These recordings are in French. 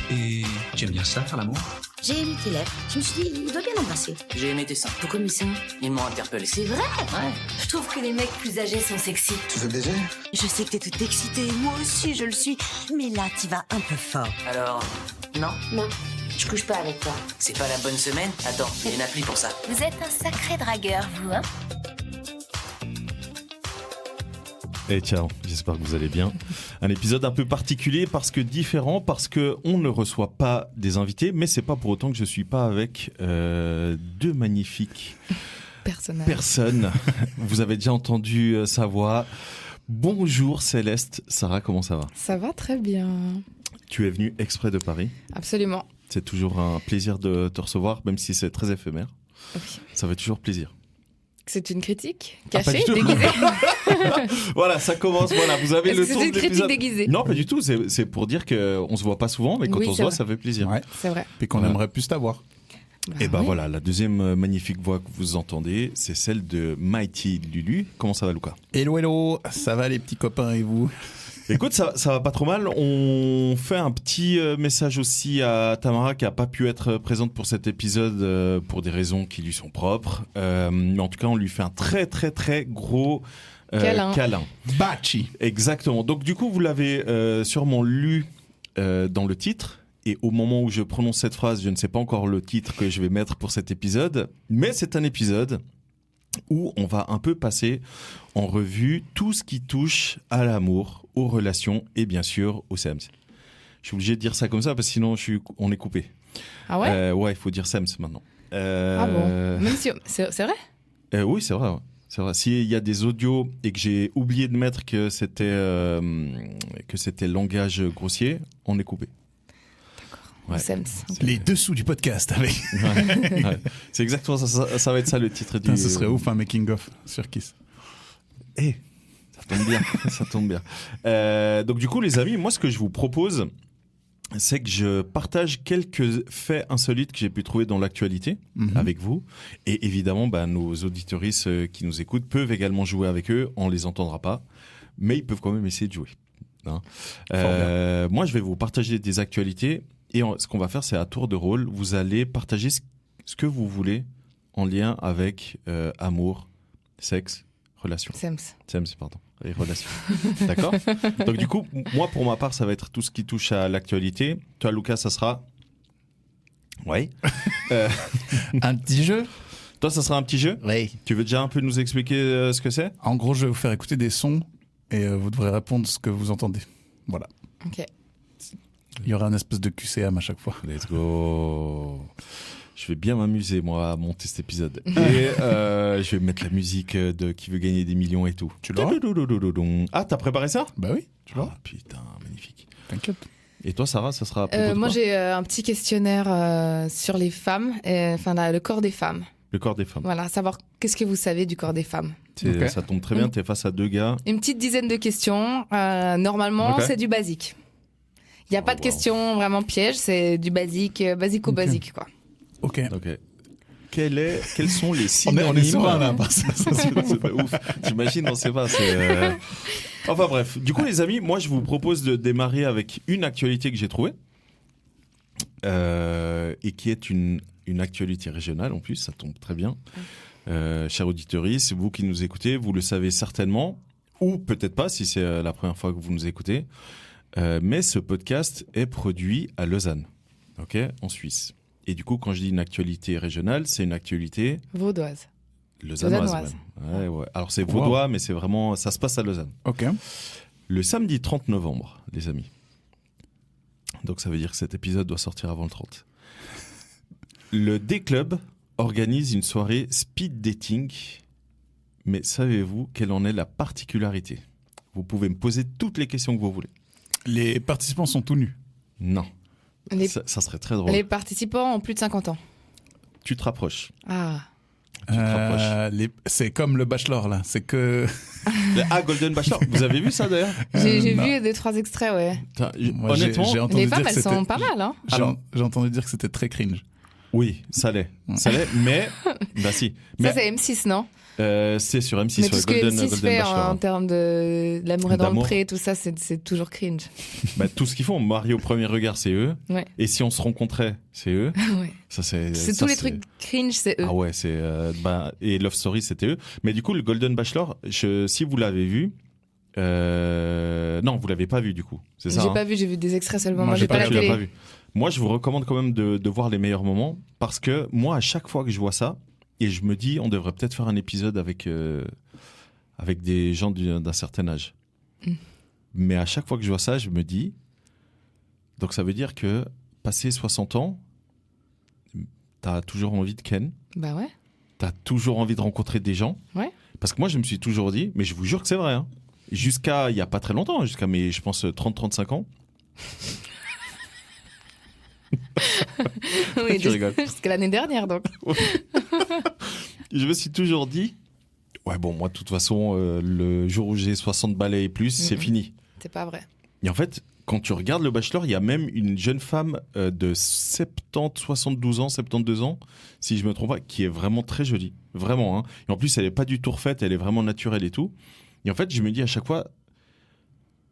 Et tu aimes bien ça, faire l'amour? J'ai lu tes lèvres. Je me suis dit, il doit bien l'embrasser. J'ai aimé tes seins. Pourquoi mes seins? Ils m'ont interpellé. C'est vrai? Ouais. Je trouve que les mecs plus âgés sont sexy. Tu veux baiser? Je sais que t'es toute excitée, moi aussi je le suis, mais là t'y vas un peu fort. Alors, non, Non, je couche pas avec toi. c'est pas la bonne semaine. Attends, il y a une appli pour ça. Vous êtes un sacré dragueur, vous, hein? Et ciao, j'espère que vous allez bien. Un épisode un peu particulier parce que différent, parce que on ne reçoit pas des invités, mais c'est pas pour autant que je suis pas avec deux magnifiques personnes. Vous avez déjà entendu sa voix. Bonjour Céleste, Sarah, comment ça va? Ça va très bien. Tu es venue exprès de Paris. Absolument. C'est toujours un plaisir de te recevoir, même si c'est très éphémère. Oui. Ça fait toujours plaisir. C'est une critique Ah, pas cachée, du tout. déguisée. Voilà, ça commence. Voilà, vous avez Est-ce le que tour c'est de une critique l'épisode. déguisée? Non, pas du tout. C'est pour dire qu'on se voit pas souvent, mais quand Oui, on se c'est voit, vrai. ça fait plaisir. Ouais. C'est vrai. Et qu'on Ouais. aimerait plus t'avoir. Et ben oui. voilà, la deuxième magnifique voix que vous entendez, c'est celle de Mighty Lulu. Comment ça va, Lucas? Hello, hello, ça va les petits copains et vous? Écoute, ça va pas trop mal. On fait un petit message aussi à Tamara qui a pas pu être présente pour cet épisode pour des raisons qui lui sont propres. Mais en tout cas, on lui fait un très très très gros câlin. Bachi. Exactement. Donc du coup, vous l'avez sûrement lu dans le titre. Et au moment où je prononce cette phrase, je ne sais pas encore le titre que je vais mettre pour cet épisode. Mais c'est un épisode où on va un peu passer en revue tout ce qui touche à l'amour, aux relations et bien sûr au SEMS. Je suis obligé de dire ça comme ça parce que sinon on est coupé. Ah ouais? Ouais, il faut dire SEMS maintenant. Ah bon? Même si... C'est vrai? Oui, c'est vrai. Ouais. C'est vrai. S'il y a des audios et que j'ai oublié de mettre que c'était langage grossier, on est coupé. Ouais. Sems. Les dessous du podcast avec. Ouais. C'est exactement ça. Ça va être ça le titre du. Putain, ce serait ouf un making of sur Kiss. Eh, ça tombe bien, ça tombe bien. Donc du coup, les amis, moi, ce que je vous propose, c'est que je partage quelques faits insolites que j'ai pu trouver dans l'actualité avec vous. Et évidemment, nos auditoristes qui nous écoutent peuvent également jouer avec eux. On les entendra pas, mais ils peuvent quand même essayer de jouer. Hein. Moi, je vais vous partager des actualités. Et ce qu'on va faire, c'est à tour de rôle, vous allez partager ce que vous voulez en lien avec amour, sexe, relation. Sems. Pardon. Et relations. D'accord? Donc du coup, moi pour ma part, ça va être tout ce qui touche à l'actualité. Toi, Lucas, ça sera... Ouais. Un petit jeu? Toi, ça sera un petit jeu? Oui. Tu veux déjà un peu nous expliquer ce que c'est? En gros, je vais vous faire écouter des sons et vous devrez répondre ce que vous entendez. Voilà. Ok. Il y aura un espèce de QCM à chaque fois. Let's go. Je vais bien m'amuser, moi, à monter cet épisode. Et je vais mettre la musique de Qui veut gagner des millions et tout. Tu l'auras? Ah, t'as préparé ça? Bah oui, tu vois. Ah, putain, magnifique. T'inquiète. Et toi, Sarah, ça sera à propos de Moi, quoi? j'ai un petit questionnaire sur les femmes, le corps des femmes. Le corps des femmes. Voilà, savoir qu'est-ce que vous savez du corps des femmes. Ok. Ça tombe très bien, t'es face à deux gars. Une petite dizaine de questions. Normalement, Ok. c'est du basique. Il n'y a pas de wow. questions vraiment pièges, c'est du basique, basique, quoi. Ok. Ok. Quels sont les On synonymes est serein là. C'est pas ouf. T'imagines, on sait pas. Enfin bref. Du coup, les amis, moi, je vous propose de démarrer avec une actualité que j'ai trouvée. Et qui est une actualité régionale en plus, ça tombe très bien. Chers auditeurs, vous qui nous écoutez, vous le savez certainement, ou peut-être pas si c'est la première fois que vous nous écoutez. Mais ce podcast est produit à Lausanne, en Suisse. Et du coup, quand je dis une actualité régionale, c'est une actualité Vaudoise. lausannoise. Même. Ouais. Alors c'est vaudois, mais c'est vraiment, ça se passe à Lausanne. Ok. Le samedi 30 novembre, les amis. Donc ça veut dire que cet épisode doit sortir avant le 30. Le D-Club organise une soirée speed dating. Mais savez-vous quelle en est la particularité? Vous pouvez me poser toutes les questions que vous voulez. Les participants sont tout nus. Non. Les, Ça serait très drôle. les participants ont plus de 50 ans. Tu te rapproches. Ah. Tu te rapproches. C'est comme le Bachelor là. C'est que. Ah, Golden Bachelor. Vous avez vu ça d'ailleurs? J'ai non. vu 2-3 extraits, ouais. Putain, Moi, honnêtement, j'ai entendu Les dire femmes, que elles c'était- sont pas mal, hein. J'ai entendu dire que c'était très cringe. oui, ça l'est. Ça l'est, mais... Bah si. Ça, Mais c'est M6, non? C'est sur M6, Mais sur tout le ce que Golden, M6 Golden fait Bachelor. en termes de l'amour est dans le D'amour. pré, tout ça, c'est toujours cringe. Bah, tout ce qu'ils font, Mario au premier regard, c'est eux. Ouais. Et si on se rencontrait, c'est eux. Ouais. Ça, c'est C'est tous les trucs cringe, c'est eux. Ah ouais, c'est et Love Story, c'était eux. Mais du coup, le Golden Bachelor, si vous l'avez vu, non, vous l'avez pas vu du coup. C'est ça. J'ai hein pas vu, j'ai vu des extraits seulement. Moi, Moi, j'ai j'ai pas pas la Tu l'as télé. pas vu. Moi, je vous recommande quand même de voir les meilleurs moments parce que moi, à chaque fois que je vois ça, et je me dis, on devrait peut-être faire un épisode avec des gens d'un certain âge. Mais à chaque fois que je vois ça, je me dis, donc ça veut dire que passé 60 ans, t'as toujours envie de Ken, Bah ouais. t'as toujours envie de rencontrer des gens. Ouais. Parce que moi, je me suis toujours dit, mais je vous jure que c'est vrai, hein, jusqu'à il y a pas très longtemps, jusqu'à mes, je pense, 30-35 ans. Oui, Tu rigoles. jusqu'à l'année dernière, donc. Je me suis toujours dit, ouais, bon, moi, de toute façon, le jour où j'ai 60 balais et plus, c'est fini. C'est pas vrai. Et en fait, quand tu regardes le Bachelor, il y a même une jeune femme de 72 ans, 72 ans, si je me trompe pas, qui est vraiment très jolie. Vraiment. Hein. Et en plus, elle n'est pas du tout refaite, elle est vraiment naturelle et tout. Et en fait, je me dis à chaque fois,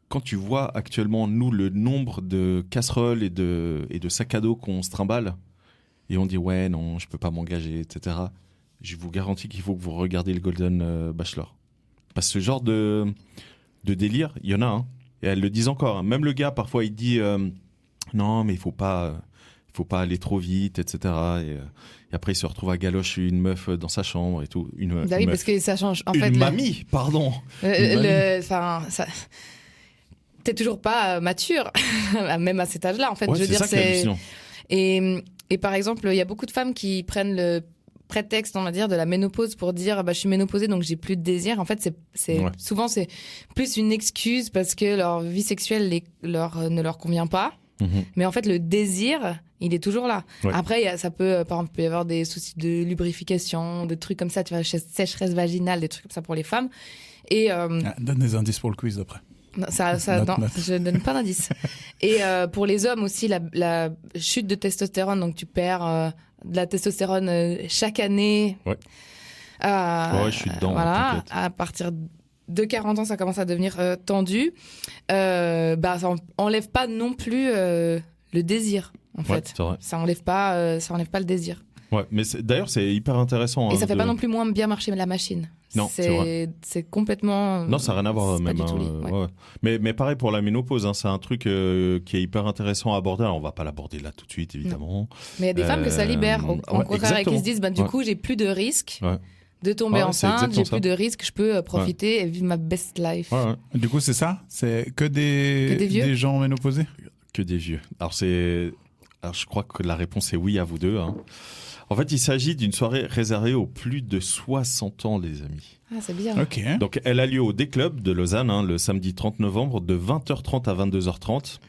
quand tu vois actuellement, nous, le nombre de casseroles et de sacs à dos qu'on se trimballe, et on dit, ouais, non, je peux pas m'engager, etc. Je vous garantis qu'il faut que vous regardiez le Golden Bachelor. Parce que ce genre de délire, il y en a, hein. Et elles le disent encore. Hein. Même le gars, parfois, il dit non, mais il faut pas aller trop vite, etc. Et après, il se retrouve à galoche une meuf dans sa chambre et tout. Une Bah oui, meuf. parce que ça change. En Une fait, mamie, pardon. Enfin, ça. T'es toujours pas mature, même à cet âge-là. En fait, Ouais, je veux c'est dire, ça qui est hallucinant. Et par exemple, il y a beaucoup de femmes qui prennent le prétexte, on va dire, de la ménopause pour dire bah, je suis ménopausée donc j'ai plus de désir. En fait, Ouais. souvent c'est plus une excuse parce que leur vie sexuelle ne leur convient pas. Mhm. Mais en fait, le désir, il est toujours là. Ouais. Après, ça peut, par exemple, il peut y avoir des soucis de lubrification, des trucs comme ça, tu vois, sécheresse vaginale, des trucs comme ça pour les femmes. Et Donne des indices pour le quiz après. non, Note, non, note. je donne pas d'indice. Et pour les hommes aussi, la chute de testostérone, donc tu perds de la testostérone chaque année. Ouais. Ouais, je suis dedans, Voilà, t'inquiète. à partir de 40 ans, ça commence à devenir tendu. Bah, ça enlève pas non plus le désir, en Ouais, fait. c'est vrai. Ça enlève pas le désir. Ouais, mais d'ailleurs, c'est hyper intéressant. Et hein, ça fait pas non plus moins bien marcher la machine. Non, c'est vrai. C'est complètement. Non, ça n'a rien à voir c'est même. Pas du tout lié, hein, ouais. ouais. Mais pareil pour la ménopause, hein, c'est un truc qui est hyper intéressant à aborder. Alors, on va pas l'aborder là tout de suite, évidemment. Mais il y a des femmes que ça libère. Au ouais, contraire, et qui exactement. se disent bah, du Ouais. coup, j'ai plus de risque Ouais. de tomber Ouais, c'est enceinte, exactement j'ai ça. plus de risque, je peux profiter et vivre ma best life. Ouais, ouais. Du coup, c'est ça? C'est que des vieux gens ménopausés? Que des vieux. Alors, je crois que la réponse est oui à vous deux. Hein. En fait, il s'agit d'une soirée réservée aux plus de 60 ans, les amis. Ah, c'est bien. Ok. Donc, elle a lieu au D-Club de Lausanne, hein, le samedi 30 novembre, de 20h30 à 22h30.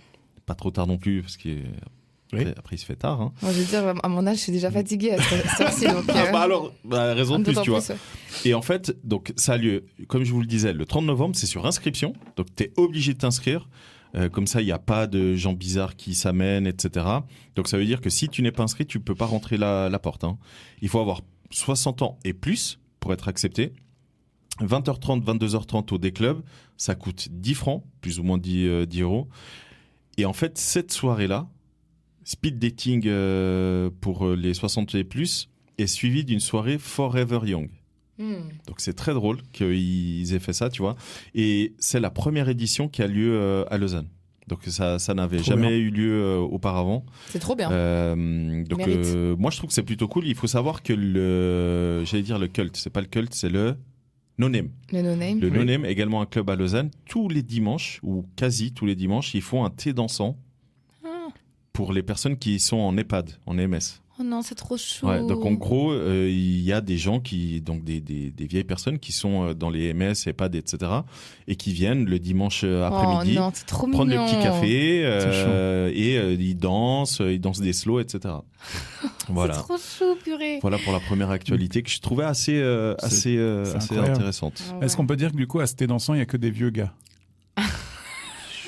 Pas trop tard non plus, parce qu'après, il se fait tard. Hein. Moi, je veux dire, à mon âge, je suis déjà fatiguée à cette heure-ci. Donc, Ah bah alors, raison de plus, d'autant tu vois. ouais. Et en fait, donc, ça a lieu, comme je vous le disais, le 30 novembre, c'est sur inscription. Donc, tu es obligé de t'inscrire. Comme ça, il n'y a pas de gens bizarres qui s'amènent, etc. Donc, ça veut dire que si tu n'es pas inscrit, tu ne peux pas rentrer la porte. Hein. Il faut avoir 60 ans et plus pour être accepté. 20h30, 22h30 au D-Club, ça coûte 10 francs, plus ou moins 10 euros. Et en fait, cette soirée-là, speed dating pour les 60 et plus, est suivie d'une soirée Forever Young. Donc c'est très drôle qu'ils aient fait ça, tu vois. Et c'est la première édition qui a lieu à Lausanne. Donc ça n'avait Trop jamais bien. eu lieu auparavant. C'est trop bien. Donc Mérite. moi je trouve que c'est plutôt cool. Il faut savoir que j'allais dire le cult, c'est pas le cult, c'est le No Name. Le no-name. Le No Name, également un club à Lausanne. Tous les dimanches, ou quasi tous les dimanches, ils font un thé dansant pour les personnes qui sont en EHPAD, en EMS. Oh non, c'est trop chou. Ouais, donc en gros, il y a des gens donc des vieilles personnes qui sont dans les MS, EHPAD, etc. et qui viennent le dimanche après-midi Oh non, c'est trop prendre mignon. le petit café C'est et ils dansent des slows, etc. Voilà. C'est trop chou, purée. Voilà pour la première actualité que je trouvais assez incroyable. intéressante. Ah ouais. Est-ce qu'on peut dire que du coup, à ce thé dansant, il n'y a que des vieux gars?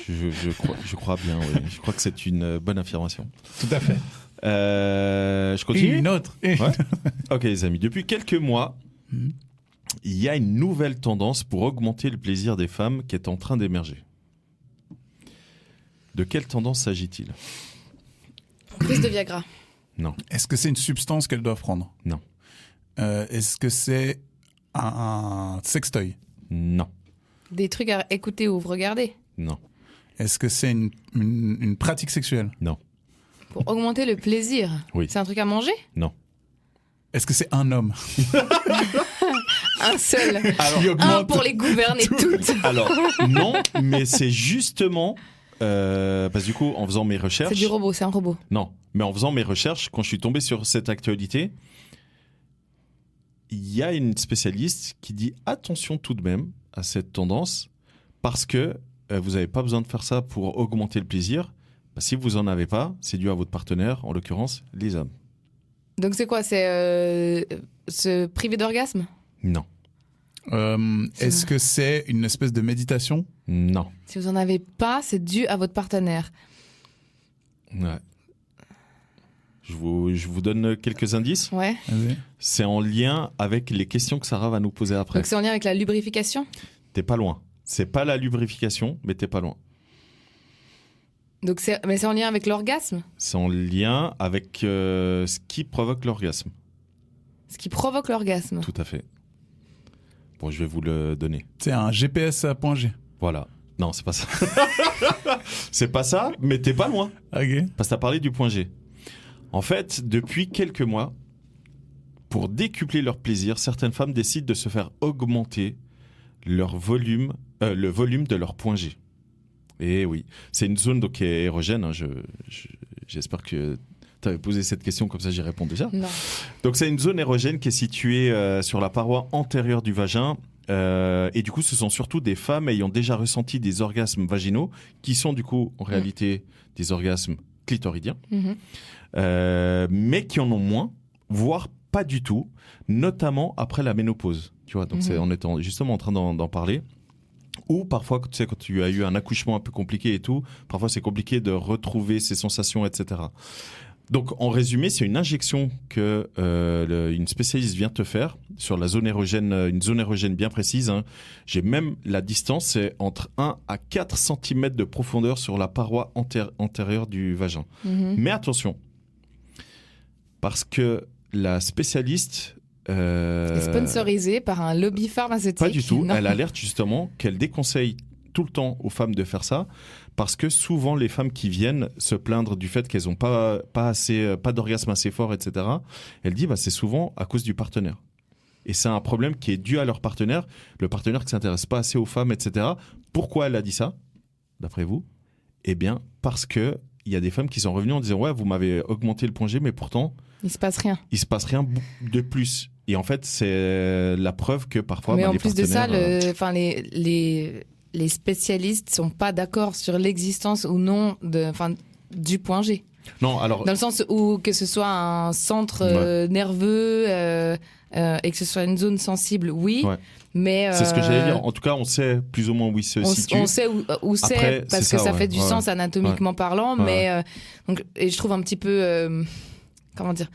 Je crois bien, oui. Je crois que c'est une bonne affirmation. Tout à fait. Je Et continue. une autre. Ouais. Ok les amis, depuis quelques mois, Il y a une nouvelle tendance pour augmenter le plaisir des femmes qui est en train d'émerger. De quelle tendance s'agit-il ? Prise de Viagra. Non. Est-ce que c'est une substance qu'elles doivent prendre ? Non. Est-ce que c'est un sextoy ? Non. Des trucs à écouter ou regarder. Non. Est-ce que c'est une pratique sexuelle ? Non. Pour augmenter le plaisir. Oui. C'est un truc à manger ? Non. Est-ce que c'est un homme ? Un seul. Qui Un augmente pour les gouverner toutes. Alors, non, mais c'est justement... parce que du coup, en faisant mes recherches... C'est du robot, c'est un robot. Non, mais en faisant mes recherches, quand je suis tombé sur cette actualité, il y a une spécialiste qui dit attention tout de même à cette tendance, parce que vous n'avez pas besoin de faire ça pour augmenter le plaisir. Si vous n'en avez pas, c'est dû à votre partenaire, en l'occurrence, les hommes. Donc c'est quoi ? C'est se priver d'orgasme ? Non. Est-ce que c'est une espèce de méditation ? Non. Si vous n'en avez pas, c'est dû à votre partenaire. Ouais. Je vous donne quelques indices. Ouais. Vas-y. C'est en lien avec les questions que Sarah va nous poser après. Donc c'est en lien avec la lubrification ? T'es pas loin. C'est pas la lubrification, mais t'es pas loin. Donc mais c'est en lien avec l'orgasme ? C'est en lien avec ce qui provoque l'orgasme. Ce qui provoque l'orgasme. Tout à fait. Bon, je vais vous le donner. C'est un GPS à point G. Voilà. Non, c'est pas ça. C'est pas ça, mais t'es pas loin. Ok. Parce que t'as parlé du point G. En fait, depuis quelques mois, pour décupler leur plaisir, certaines femmes décident de se faire augmenter leur volume, le volume de leur point G. Et oui, c'est une zone donc, qui est érogène. Hein. J'espère que tu avais posé cette question, comme ça j'y réponds déjà. Non. Donc c'est une zone érogène qui est située sur la paroi antérieure du vagin. Et du coup, ce sont surtout des femmes ayant déjà ressenti des orgasmes vaginaux, qui sont du coup en réalité des orgasmes clitoridiens, mais qui en ont moins, voire pas du tout, notamment après la ménopause. Tu vois, donc on est justement en train d'en parler. Ou parfois, tu sais, quand tu as eu un accouchement un peu compliqué et tout, parfois c'est compliqué de retrouver ses sensations, etc. Donc, en résumé, c'est une injection que une spécialiste vient te faire sur la zone érogène, une zone érogène bien précise. Hein. J'ai même la distance, c'est entre 1 à 4 cm de profondeur sur la paroi antérieure du vagin. Mais attention, parce que la spécialiste... est sponsorisée par un lobby pharmaceutique. Pas du tout. Non. Elle alerte justement qu'elle déconseille tout le temps aux femmes de faire ça, parce que souvent les femmes qui viennent se plaindre du fait qu'elles n'ont pas d'orgasme assez fort, etc. Elle dit c'est souvent à cause du partenaire. Et c'est un problème qui est dû à leur partenaire, le partenaire qui ne s'intéresse pas assez aux femmes, etc. Pourquoi elle a dit ça, d'après vous ? Eh bien, parce qu'il y a des femmes qui sont revenues en disant « Ouais, vous m'avez augmenté le point G, mais pourtant... » Il se passe rien. Il se passe rien de plus. Et en fait, c'est la preuve que parfois... Mais en les plus de ça, partenaires, les spécialistes sont pas d'accord sur l'existence ou non du point G. Non, alors... Dans le sens où que ce soit un centre nerveux et que ce soit une zone sensible, oui. Ouais. Mais c'est ce que j'allais dire. En tout cas, on sait plus ou moins où il se situe. On sait où c'est, Après, parce c'est que ça fait du ouais. sens anatomiquement parlant. Ouais. Mais donc, et je trouve un petit peu... comment dire,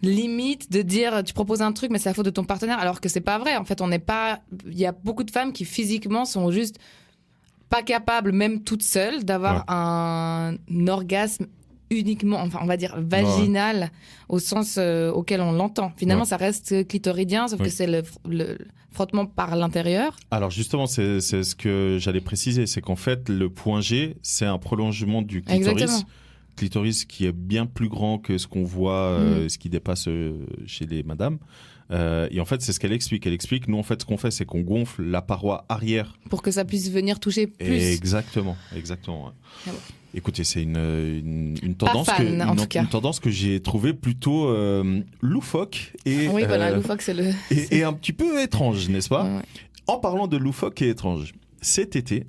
limite de dire tu proposes un truc mais c'est la faute de ton partenaire, alors que c'est pas vrai. En fait, il y a beaucoup de femmes qui physiquement sont juste pas capables, même toutes seules, d'avoir un orgasme uniquement, enfin on va dire vaginal, au sens auquel on l'entend. Finalement, ça reste clitoridien, sauf que c'est le frottement par l'intérieur. Alors justement, c'est ce que j'allais préciser, c'est qu'en fait le point G, c'est un prolongement du clitoris. Exactement. Clitoris qui est bien plus grand que ce qu'on voit, ce qui dépasse chez les madames. Et en fait, c'est ce qu'elle explique. Elle explique, nous, en fait, ce qu'on fait, c'est qu'on gonfle la paroi arrière. Pour que ça puisse venir toucher plus. Exactement. Ouais. Ah bon. Écoutez, c'est une tendance, une tendance que j'ai trouvée plutôt loufoque. Et, oui, voilà, loufoque, c'est le... et un petit peu étrange, n'est-ce pas ? Ouais. En parlant de loufoque et étrange, cet été...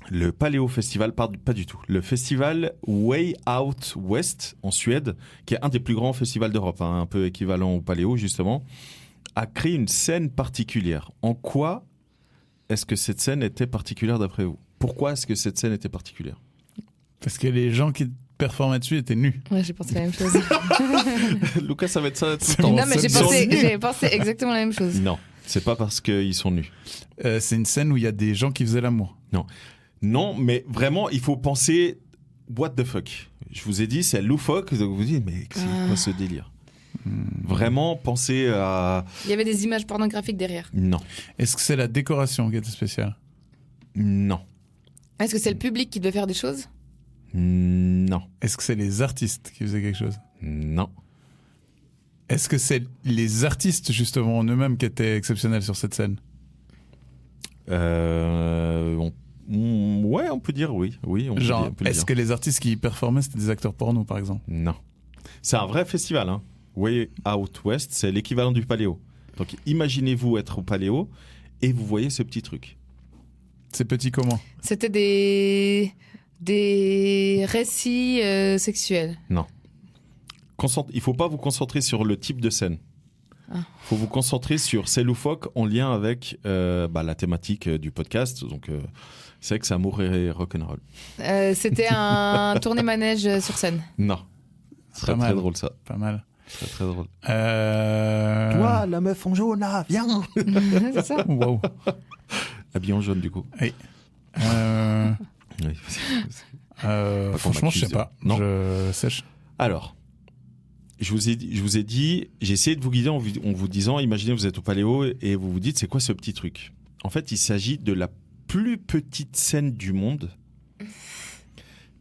Le Paléo Festival, pas du tout. Le festival Way Out West en Suède, qui est un des plus grands festivals d'Europe, un peu équivalent au Paléo justement, a créé une scène particulière. En quoi est-ce que cette scène était particulière d'après vous ? Pourquoi est-ce que cette scène était particulière ? Parce que les gens qui performait dessus était nu. Ouais, j'ai pensé la même chose. Lucas, ça va être ça tout le C'est temps. bon. Non, mais Ils sont nus. j'ai pensé exactement la même chose. Non, c'est pas parce qu'ils sont nus. C'est une scène où il y a des gens qui faisaient l'amour. Non, mais vraiment, il faut penser what the fuck. Je vous ai dit, c'est loufoque. Donc vous dites, mais c'est quoi ce délire? Vraiment, pensez à... Il y avait des images pornographiques derrière. Non. Est-ce que c'est la décoration qui était spéciale? Non. Est-ce que c'est le public qui devait faire des choses? Non. Est-ce que c'est les artistes qui faisaient quelque chose? Non. Est-ce que c'est les artistes justement en eux-mêmes qui étaient exceptionnels sur cette scène? Ouais, on peut dire oui. Oui, on Genre, peut le est-ce dire. que les artistes qui performaient c'était des acteurs porno par exemple? Non. C'est un vrai festival, hein. Way Out West, c'est l'équivalent du Paléo. Donc imaginez-vous être au Paléo et vous voyez ce petit truc. C'est petit comment? C'était des récits sexuels. Il faut pas vous concentrer sur le type de scène. Il faut vous concentrer sur c'est loufoque en lien avec la thématique du podcast. Donc sexe, amour et rock'n'roll. C'était un tournée-manège sur scène. Non. Très mal. drôle ça. Pas mal. Très très drôle. Toi, la meuf en jaune là, viens. C'est ça? Wow. Habillé en jaune du coup. Oui. Oui. Franchement, je sais m'accuse. pas. Non. Je sèche. Alors, je vous ai dit, j'ai essayé de vous guider en vous disant, imaginez vous êtes au Paléo et vous vous dites c'est quoi ce petit truc? En fait, il s'agit de la plus petite scène du monde,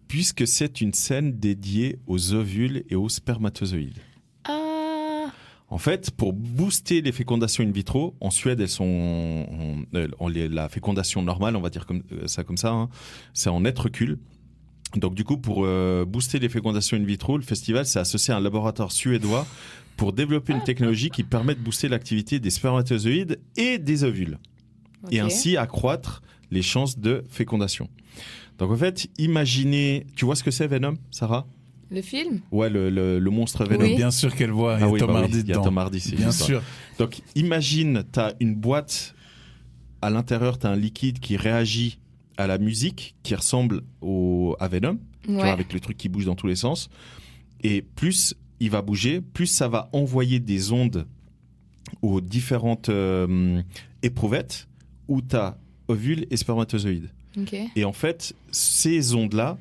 puisque c'est une scène dédiée aux ovules et aux spermatozoïdes. En fait, pour booster les fécondations in vitro, en Suède, elles sont la fécondation normale, on va dire comme ça, hein, c'est en être-recul. Donc du coup, pour booster les fécondations in vitro, le festival s'est associé à un laboratoire suédois pour développer une technologie qui permet de booster l'activité des spermatozoïdes et des ovules, et ainsi accroître les chances de fécondation. Donc en fait, imaginez, tu vois ce que c'est Venom, Sarah? Le film? Ouais, le monstre Venom. Oui. Bien sûr qu'elle voit. Il y a Tom Hardy il y a dedans. Tom Hardy, c'est Bien juste ça. sûr. Donc imagine, tu as une boîte, à l'intérieur tu as un liquide qui réagit à la musique, qui ressemble à Venom, tu vois, avec le truc qui bouge dans tous les sens. Et plus il va bouger, plus ça va envoyer des ondes aux différentes éprouvettes où tu as ovules et spermatozoïdes. Ok. Et en fait, ces ondes-là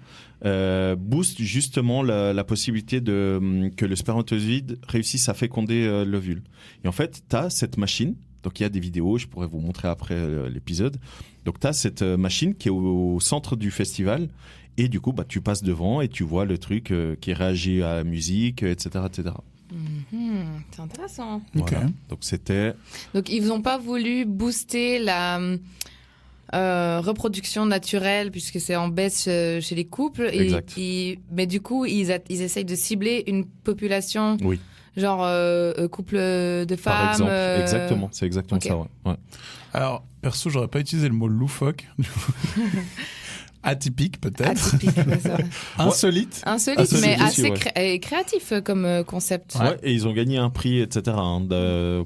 boostent justement la possibilité que le spermatozoïde réussisse à féconder l'ovule. Et en fait, tu as cette machine, donc il y a des vidéos, je pourrais vous montrer après l'épisode. Donc tu as cette machine qui est au centre du festival, et du coup, tu passes devant et tu vois le truc qui réagit à la musique, etc. etc. C'est intéressant. Ok. Voilà. Donc c'était... Donc ils n'ont pas voulu booster la reproduction naturelle puisque c'est en baisse chez les couples. Exact. Mais du coup, ils essayent de cibler une population, Oui. genre couple de femmes. Par exemple, exactement, c'est exactement ok. ça. Ouais. Alors, perso, j'aurais pas utilisé le mot loufoque. Atypique, peut-être. Atypique, ouais, c'est vrai. Insolite. Insolite, Insolite mais aussi, assez ouais. créatif comme concept. Ouais, et ils ont gagné un prix, etc.,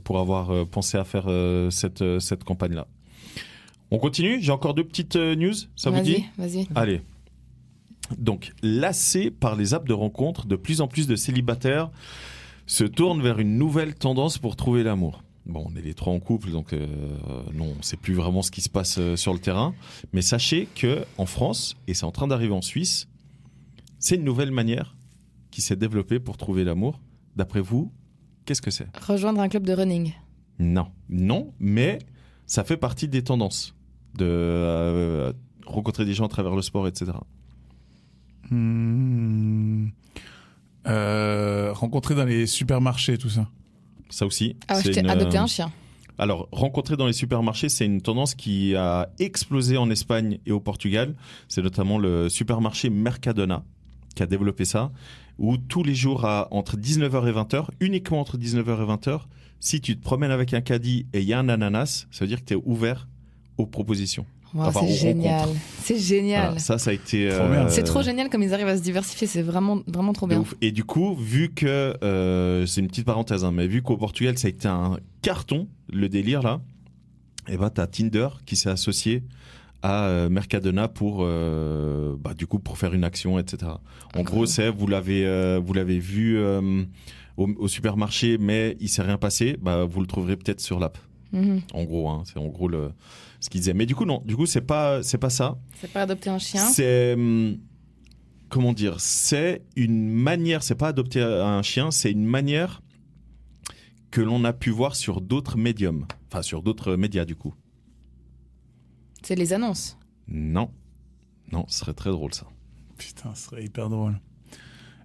pour avoir pensé à faire cette campagne-là. On continue. J'ai encore 2 petites news. Ça vous dit? Vas-y. Allez. Donc, lassés par les apps de rencontre, de plus en plus de célibataires se tournent vers une nouvelle tendance pour trouver l'amour. Bon, on est les 3 en couple, donc non, on ne sait plus vraiment ce qui se passe sur le terrain. Mais sachez qu'en France, et c'est en train d'arriver en Suisse, c'est une nouvelle manière qui s'est développée pour trouver l'amour. D'après vous, qu'est-ce que c'est? Rejoindre un club de running. Non, mais ça fait partie des tendances de rencontrer des gens à travers le sport, etc. Rencontrer dans les supermarchés, tout ça. Ça aussi. Adopter un chien. Alors, rencontrer dans les supermarchés, c'est une tendance qui a explosé en Espagne et au Portugal. C'est notamment le supermarché Mercadona qui a développé ça, où tous les jours, entre 19h et 20h, uniquement entre 19h et 20h, si tu te promènes avec un caddie et il y a un ananas, ça veut dire que tu es ouvert aux propositions. Wow, Enfin, c'est aux génial. rencontres. C'est génial. Voilà, ça a été... Trop bien. C'est trop génial comme ils arrivent à se diversifier. C'est vraiment, vraiment trop de bien. ouf. Et du coup, vu que, c'est une petite parenthèse, hein, mais vu qu'au Portugal, ça a été un carton, le délire là, et ben t'as Tinder qui s'est associé à Mercadona pour faire une action, etc. En gros, c'est vous l'avez vu au supermarché, mais il s'est rien passé. Vous le trouverez peut-être sur l'app. En gros, hein, c'est en gros ce qu'il disait. Mais du coup, non. Du coup, c'est pas ça. C'est pas adopter un chien. C'est comment dire ? C'est une manière. C'est pas adopter un chien. C'est une manière que l'on a pu voir sur d'autres médiums. Enfin, sur d'autres médias, du coup. C'est les annonces. Non, ce serait très drôle ça. Putain, ce serait hyper drôle.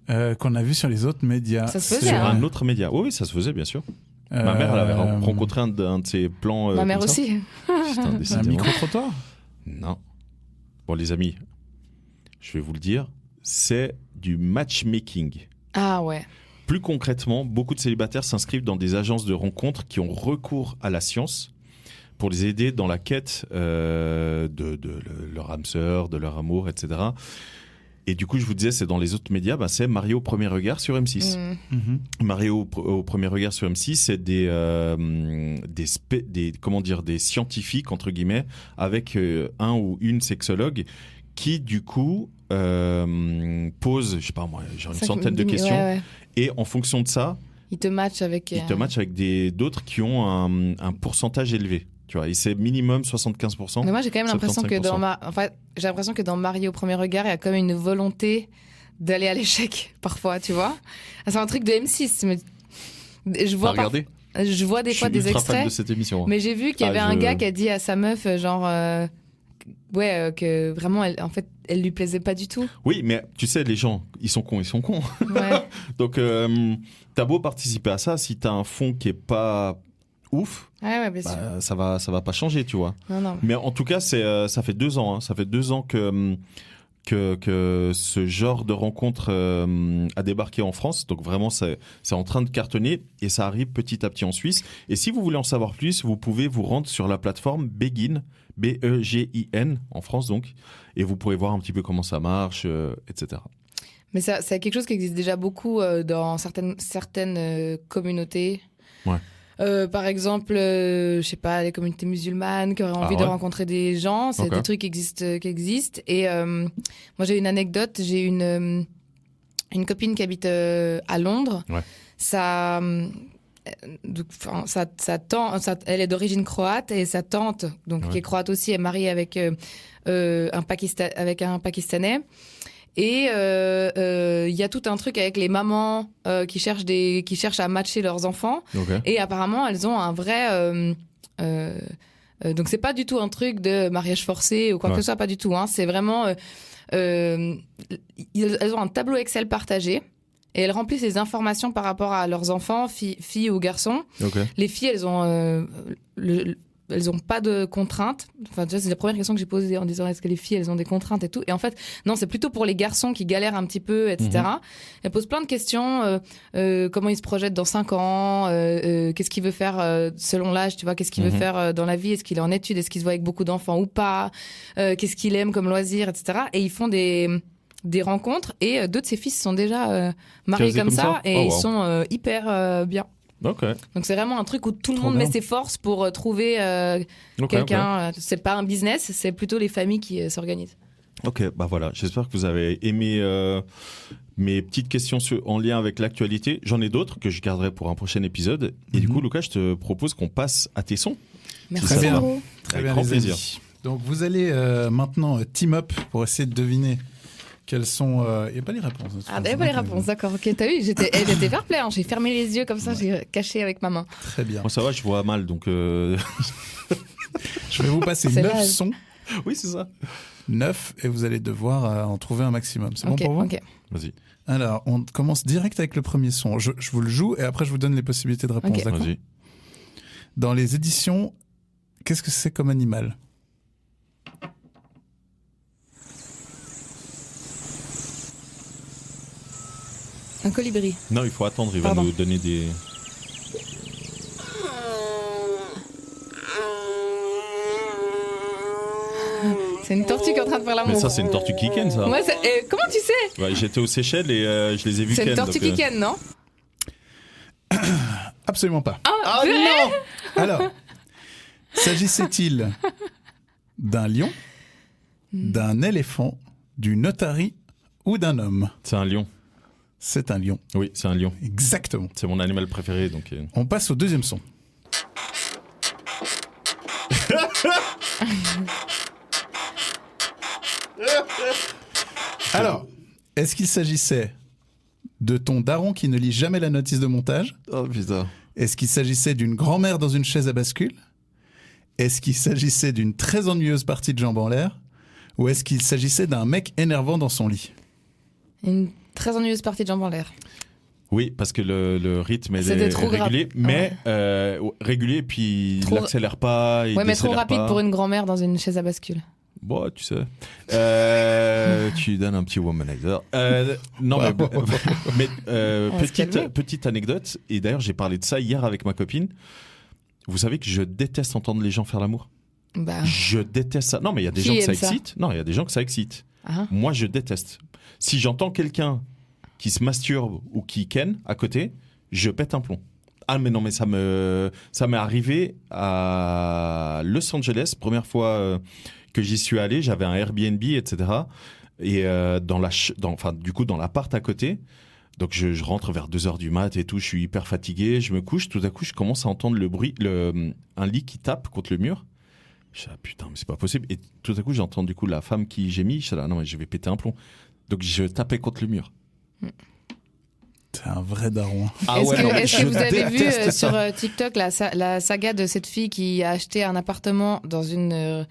Qu'on a vu sur les autres médias. Ça se faisait, Sur hein. un autre média. Oui, ça se faisait, bien sûr. Ma mère, elle avait rencontré un de ses plans. Ma mère comme ça. aussi. Putain, Un décidément. micro-trottoir. Non. Bon, les amis, je vais vous le dire, c'est du matchmaking. Ah ouais. Plus concrètement, beaucoup de célibataires s'inscrivent dans des agences de rencontres qui ont recours à la science pour les aider dans la quête de leur âme sœur, de leur amour, etc. Et du coup, je vous disais, c'est dans les autres médias, c'est Marié au premier regard sur M6. Marié au premier regard sur M6, c'est des scientifiques, entre guillemets, avec un ou une sexologue qui, du coup, pose, je sais pas moi, genre une centaine de questions. Ouais. Et en fonction de ça, Ils te matchent avec... ils te matchent avec d'autres qui ont un pourcentage élevé. Tu vois, et c'est minimum 75%. Mais moi, j'ai quand même l'impression que 75%. j'ai l'impression que dans Marié au premier regard, il y a comme une volonté d'aller à l'échec, parfois, tu vois. C'est un truc de M6. Mais je vois T'as regardé ? Je vois des fois des Je suis ultra fan extraits. de cette émission. Mais j'ai vu qu'il y avait un gars qui a dit à sa meuf, genre... que vraiment, elle lui plaisait pas du tout. Oui, mais tu sais, les gens, ils sont cons. Ouais. Donc, t'as beau participer à ça, si t'as un fond qui est pas ouf, Ouais, bien sûr. ça va pas changer, tu vois. Non. Mais en tout cas, ça fait 2 ans. Hein. Ça fait 2 ans que ce genre de rencontre a débarqué en France. Donc vraiment, c'est en train de cartonner et ça arrive petit à petit en Suisse. Et si vous voulez en savoir plus, vous pouvez vous rendre sur la plateforme Begin, B-E-G-I-N, en France donc, et vous pourrez voir un petit peu comment ça marche, etc. Mais c'est quelque chose qui existe déjà beaucoup dans certaines communautés. Ouais. Par exemple, je sais pas, les communautés musulmanes qui auraient envie de rencontrer des gens, c'est des trucs qui existent. Et moi, j'ai une anecdote. J'ai une copine qui habite à Londres. Ouais. Elle est d'origine croate et sa tante, donc qui est croate aussi, est mariée avec un Pakistanais. Et il y a tout un truc avec les mamans qui cherchent à matcher leurs enfants. Okay. Et apparemment, elles ont un vrai... donc, c'est pas du tout un truc de mariage forcé ou quoi que ce soit, pas du tout. Hein. C'est vraiment... elles ont un tableau Excel partagé. Et elles remplissent les informations par rapport à leurs enfants, filles ou garçons. Okay. Les filles, elles ont... elles n'ont pas de contraintes. Enfin, tu vois, c'est la première question que j'ai posée en disant est-ce que les filles, elles ont des contraintes et tout. Et en fait, non, c'est plutôt pour les garçons qui galèrent un petit peu, etc. Elles posent plein de questions. Comment il se projette dans 5 ans qu'est-ce qu'il veut faire selon l'âge, tu vois. Qu'est-ce qu'il veut faire dans la vie. Est-ce qu'il est en études. Est-ce qu'il se voit avec beaucoup d'enfants ou pas. Qu'est-ce qu'il aime comme loisir, etc. Et ils font des rencontres. Et 2 de ses fils sont déjà mariés comme ça. Et ils sont hyper bien. Okay. Donc c'est vraiment un truc où tout le monde met ses forces pour trouver quelqu'un. Okay. C'est pas un business, c'est plutôt les familles qui s'organisent. Ok, bah voilà. J'espère que vous avez aimé mes petites questions en lien avec l'actualité. J'en ai d'autres que je garderai pour un prochain épisode. Et du coup, Lucas, je te propose qu'on passe à tes sons. Merci. Très bien. Beaucoup. Très bien, grand plaisir. Donc vous allez maintenant team up pour essayer de deviner. Quelles sont... Il n'y a pas les réponses. Ah, il n'y a pas les réponses, d'accord. Ok, t'as vu, j'étais fair play. Hein. J'ai fermé les yeux comme ça, j'ai caché avec ma main. Très bien. Moi, ça va, je vois mal, donc... Je vais vous passer 9 sons. Oui, c'est ça. 9, et vous allez devoir en trouver un maximum. C'est bon pour vous ? Ok. Vas-y. Alors, on commence direct avec le premier son. Je vous le joue, et après, je vous donne les possibilités de réponse, d'accord ? Vas-y. Dans les éditions, qu'est-ce que c'est comme animal ? Un colibri. Non, il faut attendre, il va nous donner des... C'est une tortue qui est en train de faire l'amour. Mais ça, c'est une tortue qui ken, ça. Ouais, comment tu sais ? Ouais, j'étais aux Seychelles et je les ai vus ken. C'est une tortue qui ken, non ? Absolument pas. Ah non ! Alors, s'agissait-il d'un lion, d'un éléphant, d'une otarie ou d'un homme? C'est un lion. C'est un lion. Oui, c'est un lion. Exactement. C'est mon animal préféré. Donc, On passe au deuxième son. Alors, est-ce qu'il s'agissait de ton daron qui ne lit jamais la notice de montage? Oh putain. Est-ce qu'il s'agissait d'une grand-mère dans une chaise à bascule? Est-ce qu'il s'agissait d'une très ennuyeuse partie de jambes en l'air? Ou est-ce qu'il s'agissait d'un mec énervant dans son lit? Une très ennuyeuse partie de jambes en l'air. Oui, parce que le rythme est C'était trop régulier, grave. mais régulier, puis il Trop- n'accélère pas, il Ouais, mais trop décélère rapide pas. pour une grand-mère dans une chaise à bascule. Bon, tu sais. Tu donnes un petit womanizer. Non, Ouais. mais On va se calmer. petite anecdote, et d'ailleurs j'ai parlé de ça hier avec ma copine. Vous savez que je déteste entendre les gens faire l'amour. Bah. Je déteste ça. Non, mais il y a des Qui gens que ça aime ça excite. Non, il y a des gens que ça excite. Ah. Moi, je déteste. Si j'entends quelqu'un qui se masturbe ou qui ken à côté, je pète un plomb. Ah mais non, mais ça m'est arrivé à Los Angeles, première fois que j'y suis allé, j'avais un Airbnb, etc. Et dans l'appart à côté, donc je rentre vers 2h du mat et tout, je suis hyper fatigué, je me couche, tout à coup je commence à entendre le bruit, un lit qui tape contre le mur. Je dis, ah putain, mais c'est pas possible. Et tout à coup j'entends du coup la femme qui gémit, je dis, ah, non mais je vais péter un plomb. Donc je tapais contre le mur. C'est un vrai daron. Ah Est-ce ouais, que, non, mais est-ce je que vous avez vu déteste sur ça. TikTok la saga de cette fille qui a acheté un appartement dans une... elle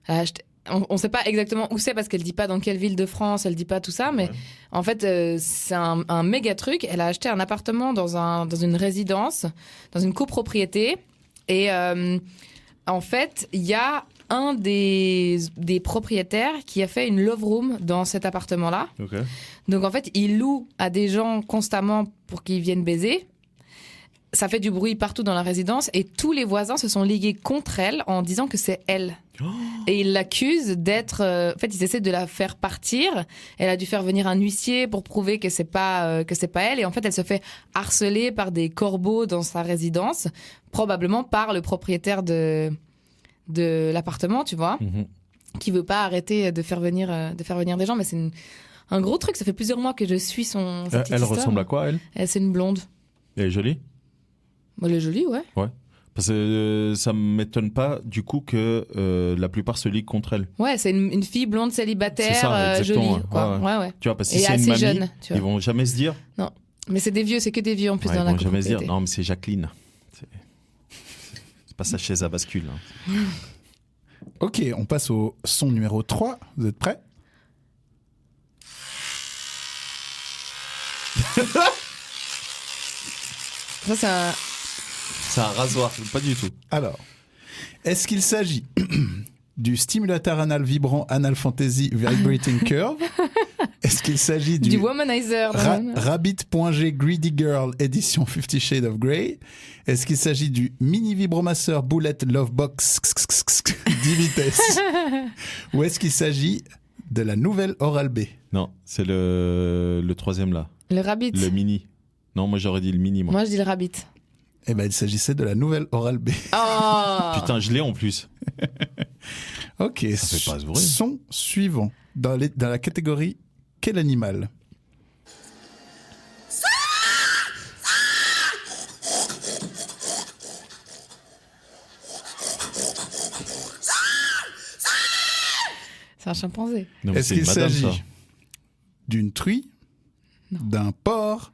a acheté- on ne sait pas exactement où c'est parce qu'elle dit pas dans quelle ville de France, elle dit pas tout ça, mais en fait c'est un méga truc. Elle a acheté un appartement dans une résidence, dans une copropriété, et en fait il y a un des propriétaires qui a fait une love room dans cet appartement-là. Ok. Donc en fait, il loue à des gens constamment pour qu'ils viennent baiser. Ça fait du bruit partout dans la résidence et tous les voisins se sont ligués contre elle en disant que c'est elle. Et ils l'accusent d'être... en fait, ils essaient de la faire partir. Elle a dû faire venir un huissier pour prouver que c'est pas elle. Et en fait, elle se fait harceler par des corbeaux dans sa résidence, probablement par le propriétaire de l'appartement, tu vois, qui veut pas arrêter de faire venir des gens. Mais c'est un gros truc. Ça fait plusieurs mois que je suis cette Elle histoire. ressemble à quoi, elle? C'est une blonde. Elle est jolie? Bon, elle est jolie, ouais. Ouais. Parce que ça m'étonne pas du coup que la plupart se liguent contre elle. Ouais, c'est une fille blonde célibataire, C'est ça, exactement, jolie, ouais. quoi. Ouais, Ouais, ouais. Tu vois, parce que Et si c'est une assez mamie, jeune, tu vois. ils vont jamais se dire. Non, mais c'est des vieux, c'est que des vieux en plus Ouais, dans ils la vont jamais se dire. copropriété. Non, mais c'est Jacqueline. C'est pas sa chaise à bascule. Hein. Ok, on passe au son numéro 3. Vous êtes prêts? Ça, c'est un... C'est un rasoir, pas du tout. Alors, est-ce qu'il s'agit du stimulateur anal vibrant Anal Fantasy Vibrating Curve? Est-ce qu'il s'agit du du womanizer. Rabbit.g Greedy Girl édition 50 Shades of Grey? Est-ce qu'il s'agit du mini vibromasseur Bullet Lovebox 10 vitesses? Ou est-ce qu'il s'agit de la nouvelle Oral-B? Non, c'est le troisième là. Le rabbit. Le mini. Non, moi j'aurais dit le mini. Moi. Moi, je dis le rabbit. Eh ben, il s'agissait de la nouvelle Oral-B. Oh Putain, je l'ai en plus. Ok, Ça fait pas ce bruit. son suivant dans la catégorie quel animal? C'est un chimpanzé. Non, mais Est-ce c'est une qu'il madame, s'agit ça. d'une truie, d'un porc,